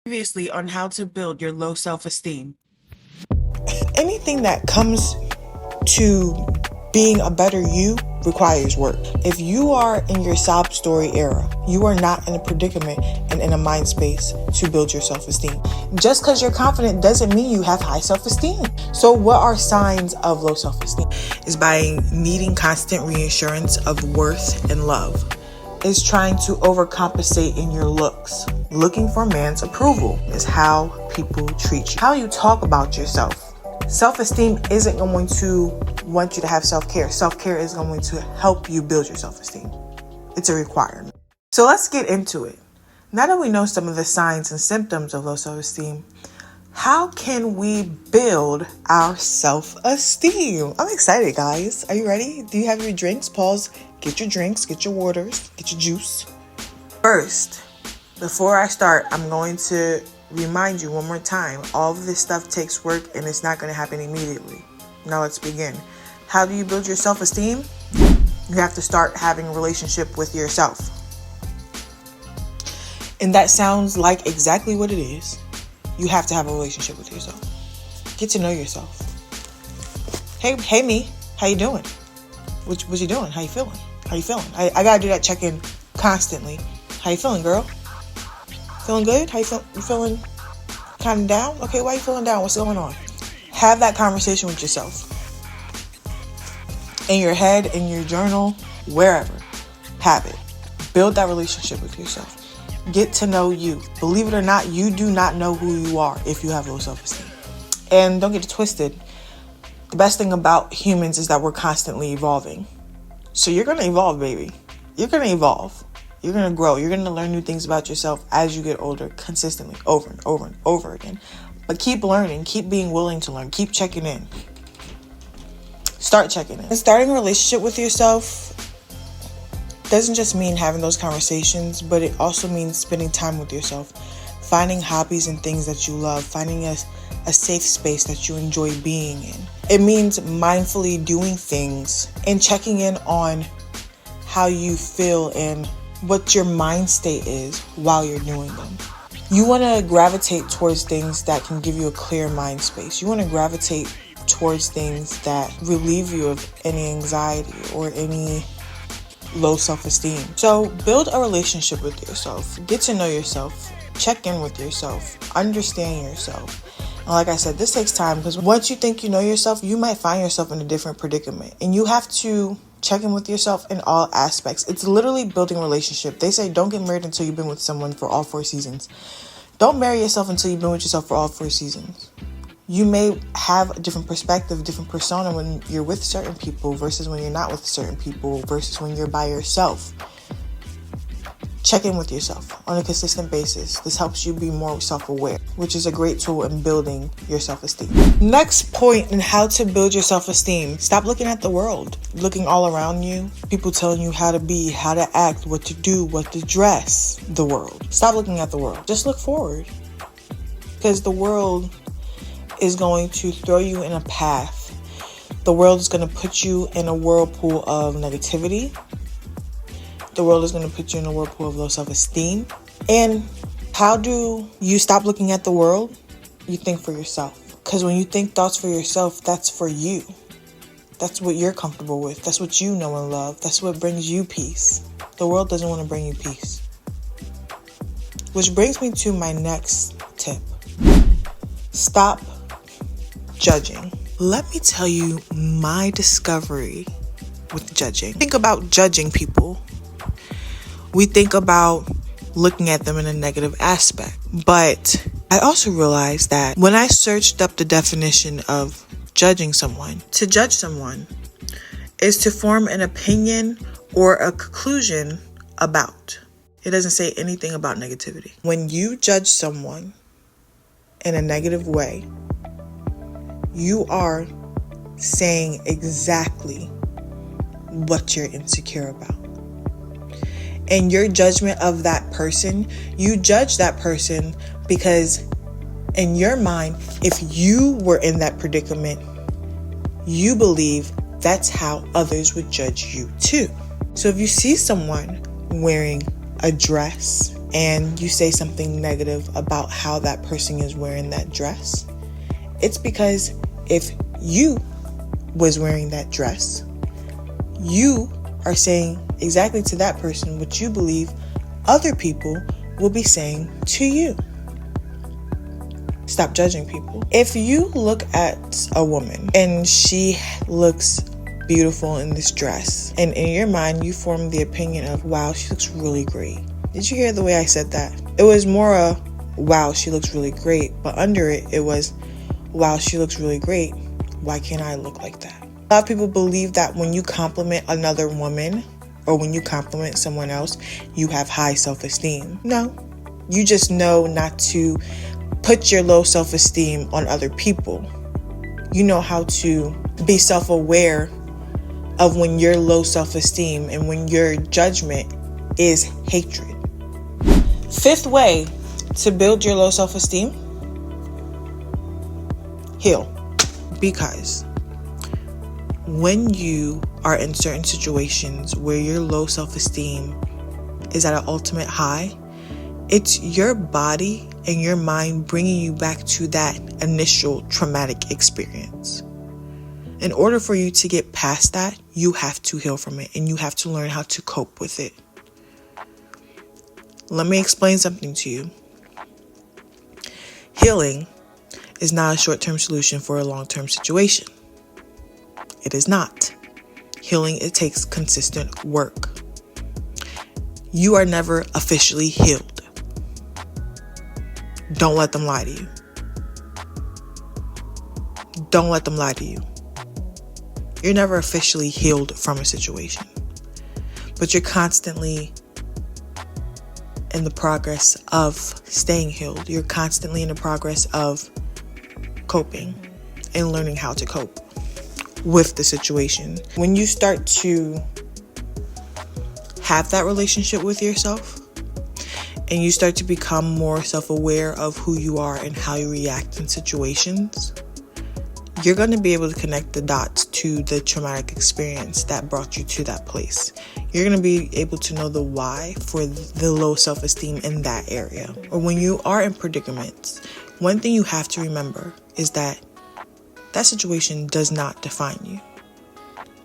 Previously on how to build your low self-esteem. Anything that comes to being a better you requires work. If you are in your sob story era, you are not in a predicament and in a mind space to build your self-esteem. Just because you're confident doesn't mean you have high self-esteem. So what are signs of low self-esteem? Is by needing constant reassurance of worth and love. Is trying to overcompensate in your looks. Looking for man's approval is how people treat you. How you talk about yourself. Self-esteem isn't going to want you to have self-care. Self-care is going to help you build your self-esteem. It's a requirement. So let's get into it. Now that we know some of the signs and symptoms of low self-esteem, how can we build our self-esteem? I'm excited, guys. Are you ready? Do you have your drinks? Pause. Get your drinks, get your waters, get your juice. First, before I start, I'm going to remind you one more time, all of this stuff takes work and it's not going to happen immediately. Now let's begin. How do you build your self-esteem? You have to start having a relationship with yourself. And that sounds like exactly what it is. You have to have a relationship with yourself. Get to know yourself. Hey me, how you doing? What you doing? How you feeling? How you feeling? I gotta do that check-in constantly. How you feeling, girl? Feeling good? How you feel? You feeling kind of down? Okay, why you feeling down? What's going on? Have that conversation with yourself. In your head, in your journal, wherever. Have it. Build that relationship with yourself. Get to know you. Believe it or not, you do not know who you are if you have low self-esteem. And don't get it twisted. The best thing about humans is that we're constantly evolving. So you're going to evolve, baby. You're going to evolve. You're going to grow. You're going to learn new things about yourself as you get older, consistently, over and over and over again. But keep learning. Keep being willing to learn. Keep checking in. Start checking in. And starting a relationship with yourself doesn't just mean having those conversations, but it also means spending time with yourself. Finding hobbies and things that you love. Finding a safe space that you enjoy being in. It means mindfully doing things and checking in on how you feel and what your mind state is while you're doing them. You want to gravitate towards things that can give you a clear mind space. You want to gravitate towards things that relieve you of any anxiety or any low self-esteem. So build a relationship with yourself. Get to know yourself. Check in with yourself. Understand yourself. And like I said, this takes time because once you think you know yourself, you might find yourself in a different predicament. And you have to check in with yourself in all aspects. It's literally building a relationship. They say don't get married until you've been with someone for all 4 seasons. Don't marry yourself until you've been with yourself for all 4 seasons. You may have a different perspective, different persona when you're with certain people versus when you're not with certain people versus when you're by yourself. Check in with yourself on a consistent basis. This helps you be more self-aware, which is a great tool in building your self-esteem. Next point in how to build your self-esteem. Stop looking at the world, looking all around you. People telling you how to be, how to act, what to do, what to dress. The world. Stop looking at the world. Just look forward. Because the world is going to throw you in a path. The world is going to put you in a whirlpool of negativity. The world is going to put you in a whirlpool of low self-esteem. And how do you stop looking at the world? You think for yourself. Because when you think thoughts for yourself, that's for you. That's what you're comfortable with. That's what you know and love. That's what brings you peace. The world doesn't want to bring you peace. Which brings me to my next tip. Stop judging. Let me tell you my discovery with judging. Think about judging people. We think about looking at them in a negative aspect. But I also realized that when I searched up the definition of judging someone, to judge someone is to form an opinion or a conclusion about. It doesn't say anything about negativity. When you judge someone in a negative way, you are saying exactly what you're insecure about. And your judgment of that person, you judge that person because in your mind, if you were in that predicament, you believe that's how others would judge you too. So if you see someone wearing a dress and you say something negative about how that person is wearing that dress, it's because if you was wearing that dress, you are saying exactly to that person what you believe other people will be saying to you. Stop judging people. If you look at a woman and she looks beautiful in this dress, and in your mind you form the opinion of, wow, she looks really great. Did you hear the way I said that? It was more a, wow, she looks really great, but under it was, wow, she looks really great. Why can't I look like that? A lot of people believe that when you compliment another woman or when you compliment someone else, you have high self-esteem. No, you just know not to put your low self-esteem on other people. You know how to be self-aware of when your low self-esteem and when your judgment is hatred. Fifth way to build your low self-esteem: heal. Because when you are in certain situations where your low self-esteem is at an ultimate high, it's your body and your mind bringing you back to that initial traumatic experience. In order for you to get past that, you have to heal from it and you have to learn how to cope with it. Let me explain something to you. Healing is not a short-term solution for a long-term situation. It is not. Healing, it takes consistent work. You are never officially healed. Don't let them lie to you. Don't let them lie to you. You're never officially healed from a situation, but you're constantly in the progress of staying healed. You're constantly in the progress of coping and learning how to cope with the situation. When you start to have that relationship with yourself and you start to become more self-aware of who you are and how you react in situations, you're going to be able to connect the dots to the traumatic experience that brought you to that place. You're going to be able to know the why for the low self-esteem in that area. Or when you are in predicaments, one thing you have to remember is that that situation does not define you.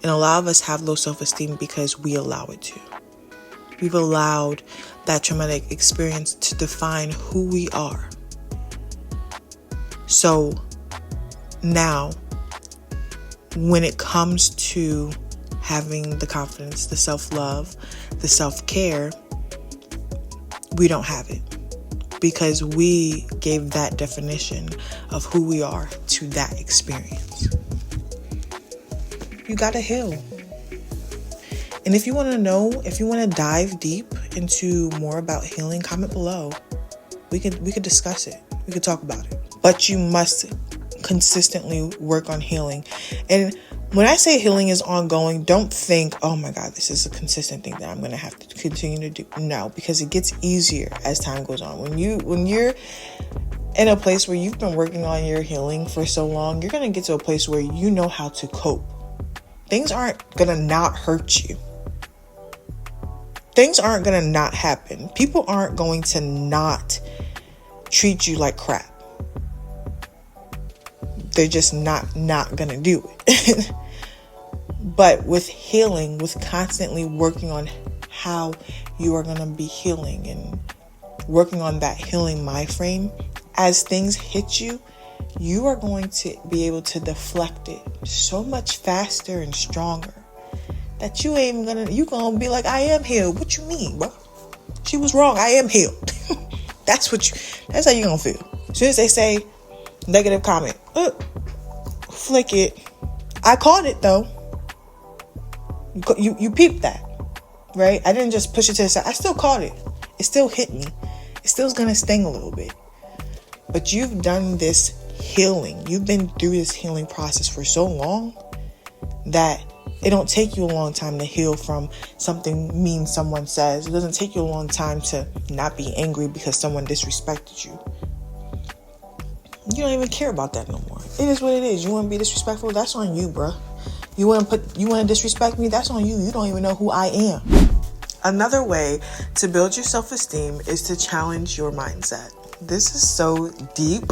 And a lot of us have low self-esteem because we allow it to. We've allowed that traumatic experience to define who we are. So now, when it comes to having the confidence, the self-love, the self-care, we don't have it because we gave that definition of who we are to that experience. You gotta heal. And if you want to know, if you want to dive deep into more about healing, comment below. We could discuss it. We could talk about it. But you must consistently work on healing. And when I say healing is ongoing, don't think, oh my God, this is a consistent thing that I'm going to have to continue to do. No, because it gets easier as time goes on. When you're in a place where you've been working on your healing for so long, you're going to get to a place where you know how to cope. Things aren't going to not hurt you. Things aren't going to not happen. People aren't going to not treat you like crap. They're just not going to do it. But with healing, with constantly working on how you are going to be healing and working on that healing mind frame, as things hit you, you are going to be able to deflect it so much faster and stronger that you're gonna be like, I am healed. What you mean, bro? She was wrong. I am healed. That's how you're gonna feel. As soon as they say negative comment, flick it. I caught it though. You peeped that, right? I didn't just push it to the side. I still caught it. It still hit me. It still's gonna sting a little bit. But you've done this healing. You've been through this healing process for so long that it don't take you a long time to heal from something mean someone says. It doesn't take you a long time to not be angry because someone disrespected you. You don't even care about that no more. It is what it is. You want to be disrespectful? That's on you, bro. You want to disrespect me? That's on you. You don't even know who I am. Another way to build your self-esteem is to challenge your mindset. This is so deep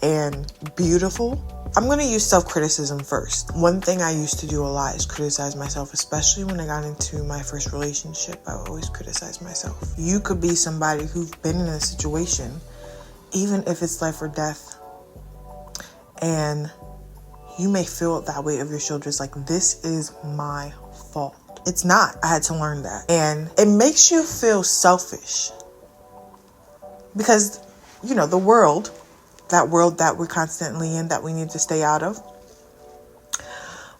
and beautiful. I'm going to use self-criticism first. One thing I used to do a lot is criticize myself, especially when I got into my first relationship. I would always criticize myself. You could be somebody who's been in a situation, even if it's life or death, and you may feel that weight of your shoulders like, this is my fault. It's not. I had to learn that. And it makes you feel selfish because, the world that we're constantly in, that we need to stay out of.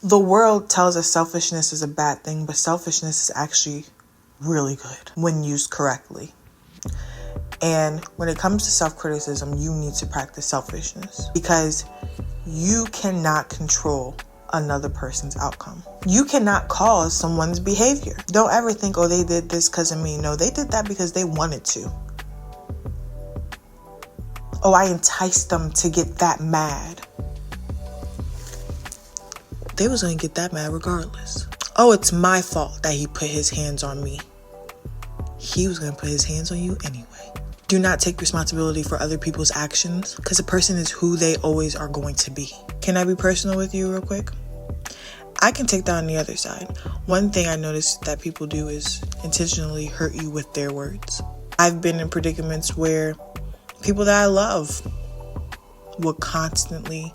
The world tells us selfishness is a bad thing, but selfishness is actually really good when used correctly. And when it comes to self-criticism, you need to practice selfishness because you cannot control another person's outcome. You cannot cause someone's behavior. Don't ever think, oh, they did this because of me. No, they did that because they wanted to. Oh, I enticed them to get that mad. They was going to get that mad regardless. Oh, it's my fault that he put his hands on me. He was going to put his hands on you anyway. Do not take responsibility for other people's actions because a person is who they always are going to be. Can I be personal with you real quick? I can take that on the other side. One thing I noticed that people do is intentionally hurt you with their words. I've been in predicaments where people that I love would constantly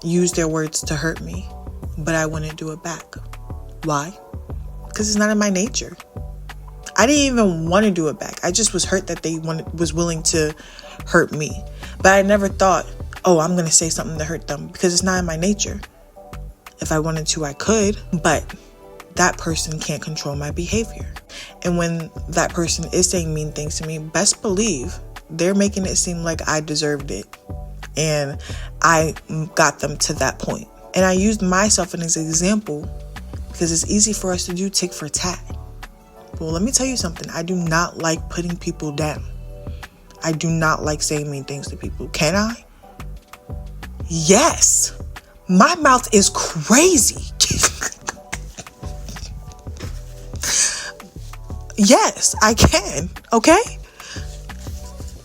use their words to hurt me, but I wouldn't do it back. Why? Because it's not in my nature. I didn't even want to do it back. I just was hurt that they was willing to hurt me. But I never thought, oh, I'm going to say something to hurt them because it's not in my nature. If I wanted to, I could, but that person can't control my behavior. And when that person is saying mean things to me, best believe they're making it seem like I deserved it and I got them to that point. And I used myself as an example because it's easy for us to do tit for tat. Well, let me tell you something. I do not like putting people down. I do not like saying mean things to people. Can I? Yes. My mouth is crazy. Yes, I can. Okay?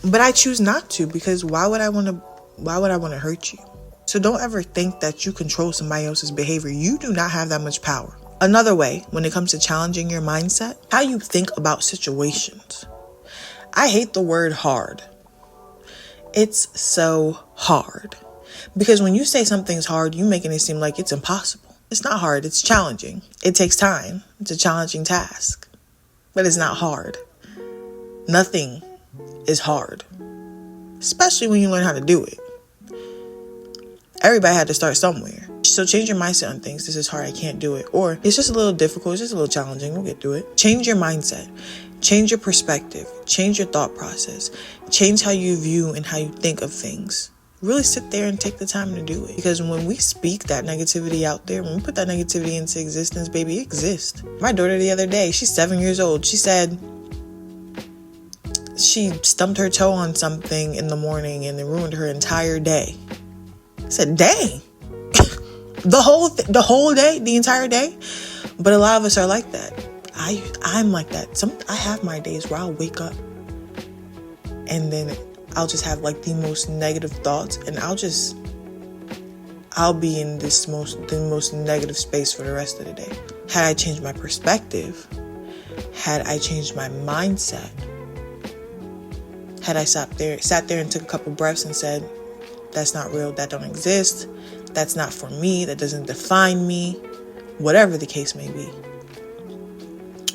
But I choose not to because why would I want to hurt you? So don't ever think that you control somebody else's behavior. You do not have that much power. Another way, when it comes to challenging your mindset, how you think about situations. I hate the word hard. It's so hard. Because when you say something's hard, you're making it seem like it's impossible. It's not hard. It's challenging. It takes time. It's a challenging task. But it's not hard. Nothing is hard. Especially when you learn how to do it. Everybody had to start somewhere. So change your mindset on things. This is hard. I can't do it. Or it's just a little difficult. It's just a little challenging. We'll get through it. Change your mindset. Change your perspective. Change your thought process. Change how you view and how you think of things. Really sit there and take the time to do it. Because when we speak that negativity out there, when we put that negativity into existence, baby, it exists. My daughter the other day, she's 7 years old. She said she stumped her toe on something in the morning and it ruined her entire day. I said, dang. The whole day, the entire day. But a lot of us are like that. I'm like that. I have my days where I'll wake up and then I'll just have like the most negative thoughts and I'll be in the most negative space for the rest of the day. Had I changed my perspective, had I changed my mindset, had I sat there and took a couple breaths and said, that's not real, that don't exist, that's not for me, that doesn't define me, whatever the case may be.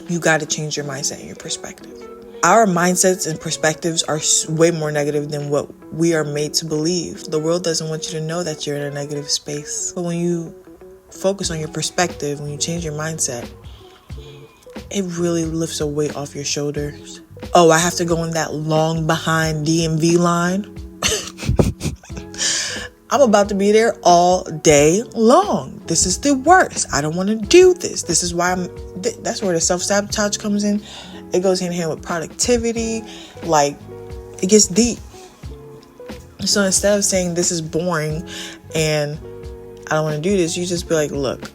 You got to change your mindset and your perspective. Our mindsets and perspectives are way more negative than what we are made to believe. The world doesn't want you to know that you're in a negative space. But when you focus on your perspective, when you change your mindset, it really lifts a weight off your shoulders. Oh, I have to go in that long behind DMV line. I'm about to be there all day long. This is the worst. I don't want to do this. This is why that's where the self-sabotage comes in. It goes hand in hand with productivity. Like, it gets deep. So instead of saying this is boring and I don't want to do this, you just be like, look,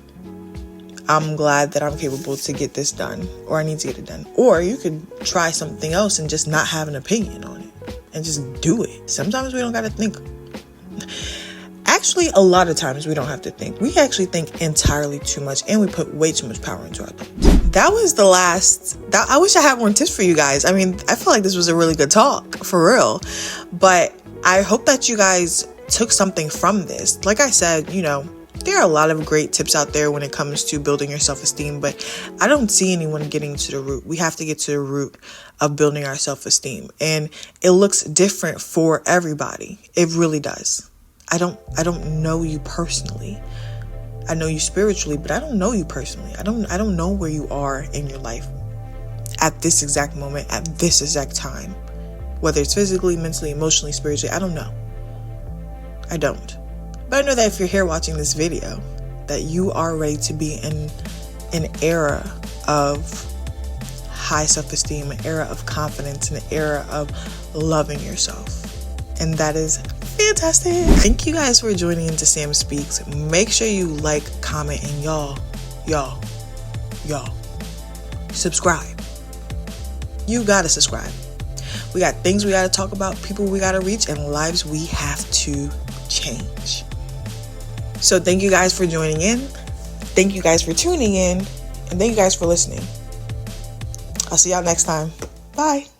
I'm glad that I'm capable to get this done, or I need to get it done. Or you could try something else and just not have an opinion on it and just do it. Sometimes we don't got to think. Actually, a lot of times we don't have to think. We actually think entirely too much, and we put way too much power into our thoughts. That was the last. I wish I had more tips for you guys. I mean, I feel like this was a really good talk, for real. But I hope that you guys took something from this. Like I said, there are a lot of great tips out there when it comes to building your self-esteem, but I don't see anyone getting to the root. We have to get to the root of building our self-esteem. And it looks different for everybody. It really does. I don't know you personally. I know you spiritually, but I don't know you personally. I don't know where you are in your life at this exact moment, at this exact time. Whether it's physically, mentally, emotionally, spiritually, I don't know. I don't. But I know that if you're here watching this video, that you are ready to be in an era of high self-esteem, an era of confidence, an era of loving yourself. And that is fantastic. Thank you guys for joining into Samspeakz. Make sure you like, comment, and y'all, subscribe. You gotta subscribe. We got things we gotta talk about, people we gotta reach, and lives we have to change. So thank you guys for joining in. Thank you guys for tuning in. And thank you guys for listening. I'll see y'all next time. Bye.